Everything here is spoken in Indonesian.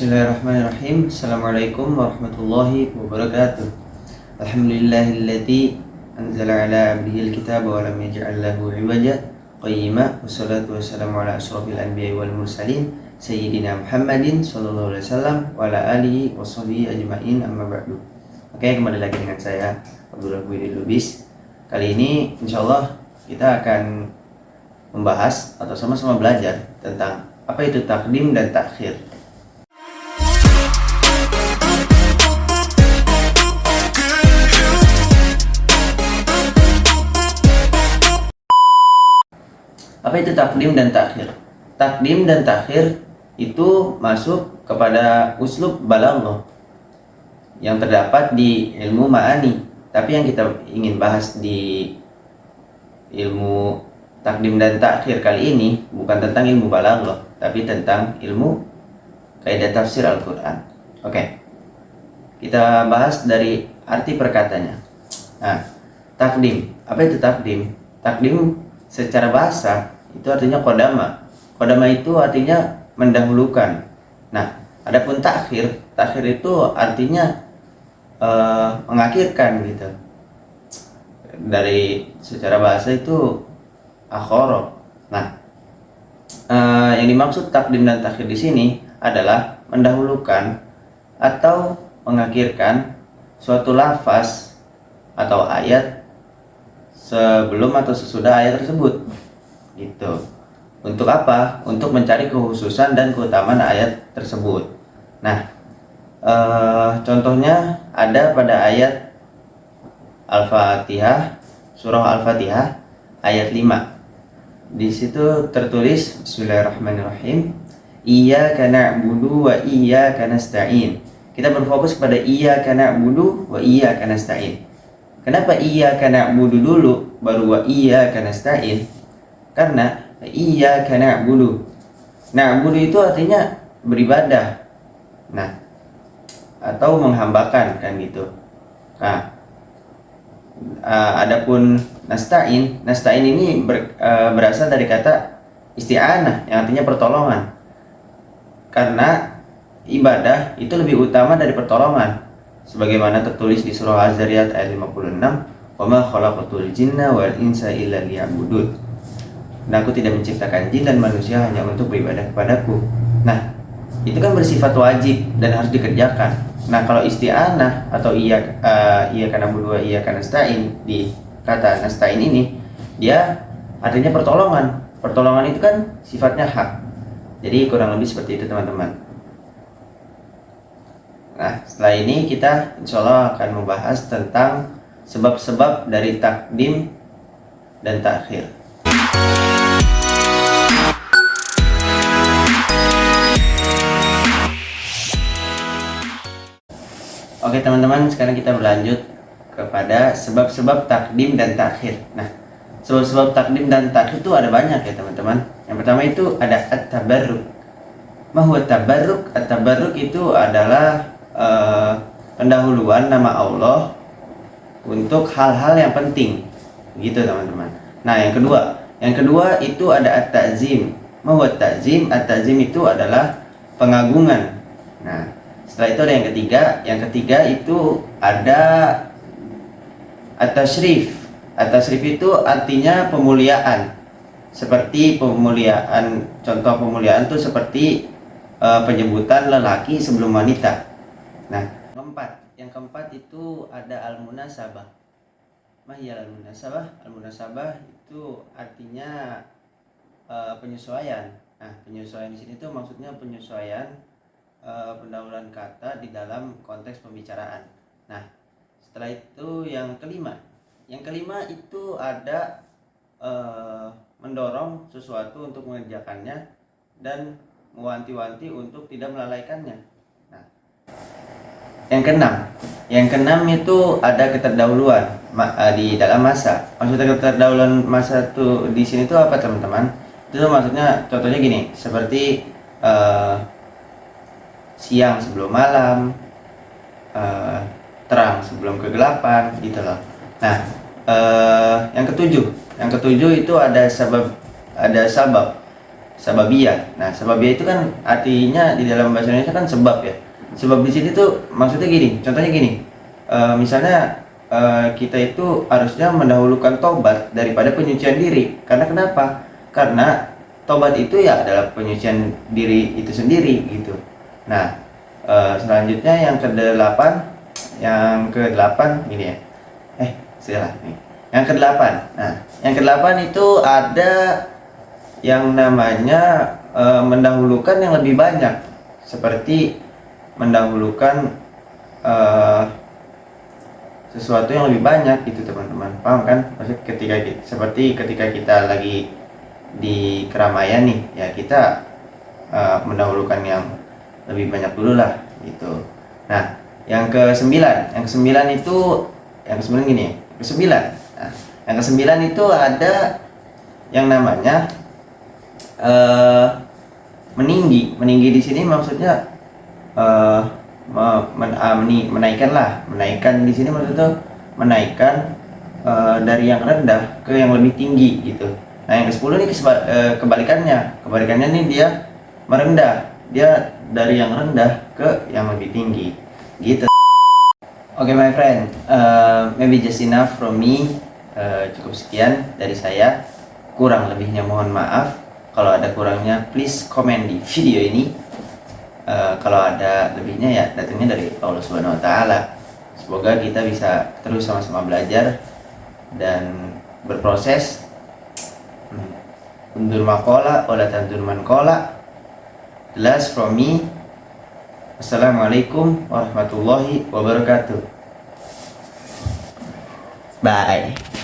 Bismillahirrahmanirrahim. Assalamualaikum warahmatullahi wabarakatuh. Alhamdulillahilladzi anzala ala abdihil kitaba wa lam yaj'al lahu 'iwaja qayyima. Wassalatu wassalamu ala asyrafil anbiya'i wal mursalin sayyidina Muhammadin sallallahu alaihi wasallam wa ala alihi washabihi ajmain, amma ba'du. Oke, kembali lagi dengan saya Abdullah Buidi Lubis. Kali ini insyaallah kita akan membahas atau sama-sama belajar tentang apa itu takdim dan takhir. Apa itu takdim dan takhir? Takdim dan takhir itu masuk kepada uslub balaghah yang terdapat di ilmu ma'ani. Tapi yang kita ingin bahas di ilmu takdim dan takhir kali ini bukan tentang ilmu balaghah, tapi tentang ilmu kaidah tafsir Al-Qur'an. Oke. Kita bahas dari arti perkatanya. Nah, takdim. Apa itu takdim? Takdim secara bahasa itu artinya kodama. Kodama itu artinya mendahulukan. Nah, adapun takhir itu artinya mengakhirkan gitu. Dari secara bahasa itu akhara. Nah, yang dimaksud takdim dan takhir di sini adalah mendahulukan atau mengakhirkan suatu lafaz atau ayat sebelum atau sesudah ayat tersebut gitu. Untuk apa? Untuk mencari kekhususan dan keutamaan ayat tersebut. Nah, contohnya ada pada ayat Al-Fatihah, surah Al-Fatihah ayat 5. Di situ tertulis Bismillahirrahmanirrahim, Iyyaka na'budu wa iyyaka nasta'in. Kita berfokus pada iyyaka na'budu wa iyyaka nasta'in. Kenapa iyyaka na'budu dulu baru wa iyyaka nasta'in? Karena iyyaka na'budu. Na'budu itu artinya beribadah. Nah, atau menghambakan kan gitu. Nah, adapun nasta'in ini berasal dari kata isti'anah yang artinya pertolongan. Karena ibadah itu lebih utama dari pertolongan. Sebagaimana tertulis di surah Az-Zariyat ayat 56, "Wa ma khalaqatul jinna wal insa illa liya'budun." Dan aku tidak menciptakan jin dan manusia hanya untuk beribadah kepadaku. Nah, itu kan bersifat wajib dan harus dikerjakan. Nah, kalau isti'anah atau iyyaka na'budu wa iyyaka nasta'in, di kata nasta'in ini dia artinya pertolongan. Pertolongan itu kan sifatnya hak. Jadi kurang lebih seperti itu, teman-teman. Nah, setelah ini kita insyaallah akan membahas tentang sebab-sebab dari takdim dan takhir. Oke teman-teman, sekarang kita berlanjut kepada sebab-sebab takdim dan takhir. Nah, sebab-sebab takdim dan takhir itu ada banyak ya teman-teman. Yang pertama itu ada at-tabarruk. Ma huwa tabarruk? At-tabarruk itu adalah pendahuluan nama Allah untuk hal-hal yang penting, gitu teman-teman. Nah, yang kedua itu ada at-ta'zim. Ma huwa at-ta'zim? At-ta'zim itu adalah pengagungan. Nah, setelah itu ada yang ketiga itu ada at-tashrif. At-tashrif itu artinya pemuliaan. Seperti pemuliaan, contoh pemuliaan itu seperti penyebutan lelaki sebelum wanita. Nah, yang keempat itu ada al-munasabah. Mahiyal al-munasabah? Al-munasabah itu artinya penyesuaian. Nah, penyesuaian di sini tuh maksudnya penyesuaian pendahuluan kata di dalam konteks pembicaraan. Nah, setelah itu yang kelima itu ada mendorong sesuatu untuk mengerjakannya dan mewanti-wanti untuk tidak melalaikannya. Nah, yang keenam itu ada keterdahuluan di dalam masa. Maksudnya keterdahuluan masa tuh di sini tuh apa teman-teman? Itu maksudnya contohnya gini, seperti siang sebelum malam, terang sebelum kegelapan, gitu loh. Nah, yang ketujuh itu ada sabab. sababiyah. Nah, sababiyah itu kan artinya di dalam bahasa Indonesia kan sebab ya. Sebab di sini tuh maksudnya gini, contohnya gini. Misalnya kita itu harusnya mendahulukan tobat daripada penyucian diri. Karena kenapa? Karena tobat itu ya adalah penyucian diri itu sendiri gitu. Nah, selanjutnya yang ke-8 gini ya. Salah nih. Yang ke-8. Nah, yang ke-8 itu ada yang namanya mendahulukan yang lebih banyak, seperti mendahulukan sesuatu yang lebih banyak gitu teman-teman, paham kan? Maksud seperti ketika kita lagi di keramaian nih ya, kita mendahulukan yang lebih banyak dulu lah gitu. Nah, yang ke-9 itu yang ke-9 gini ya, ke-9. Nah, yang ke-9 itu ada yang namanya meninggi di sini maksudnya menaikkan di sini maksudnya menaikkan dari yang rendah ke yang lebih tinggi gitu. Nah, yang ke-10 ini kebalikannya nih, dia merendah, dia dari yang rendah ke yang lebih tinggi gitu. Oke, my friend, maybe just enough from me. Cukup sekian dari saya, kurang lebihnya mohon maaf. Kalau ada kurangnya please komen di video ini. Kalau ada lebihnya ya datangnya dari Allah Subhanahu Wa Taala. Semoga kita bisa terus sama-sama belajar dan berproses. Undur makola, wala tandur mankola. The last from me. Assalamualaikum warahmatullahi wabarakatuh. Bye.